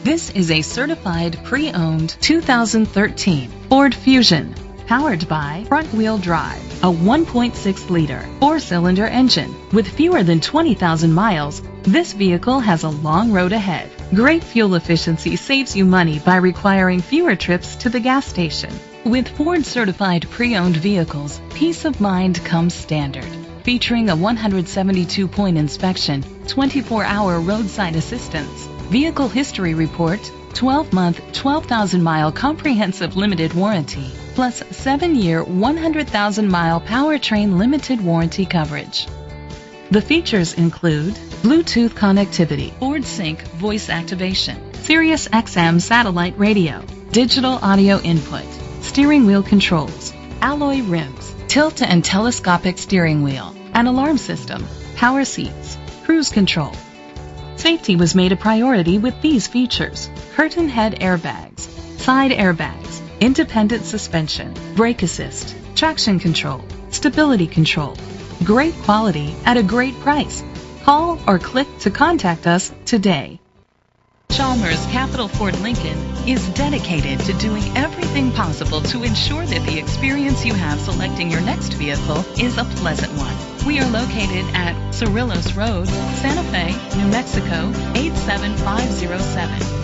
This is a certified pre-owned 2013 Ford Fusion, powered by front-wheel drive, a 1.6-liter four-cylinder engine. With fewer than 20,000 miles, this vehicle has a long road ahead. Great fuel efficiency saves you money by requiring fewer trips to the gas station. With Ford certified pre-owned vehicles, peace of mind comes standard. Featuring a 172-point inspection, 24-hour roadside assistance, vehicle history report, 12-month, 12,000-mile comprehensive limited warranty, plus 7-year, 100,000-mile powertrain limited warranty coverage. The features include Bluetooth connectivity, Ford Sync voice activation, Sirius XM satellite radio, digital audio input, steering wheel controls, alloy rims, tilt and telescopic steering wheel, an alarm system, power seats, cruise control. Safety was made a priority with these features: curtain head airbags, side airbags, independent suspension, brake assist, traction control, stability control. Great quality at a great price. Call or click to contact us today. Chalmers Capital Ford Lincoln is dedicated to doing everything possible to ensure that the experience you have selecting your next vehicle is a pleasant one. We are located at Cerrillos Road, Santa Fe, New Mexico 87507.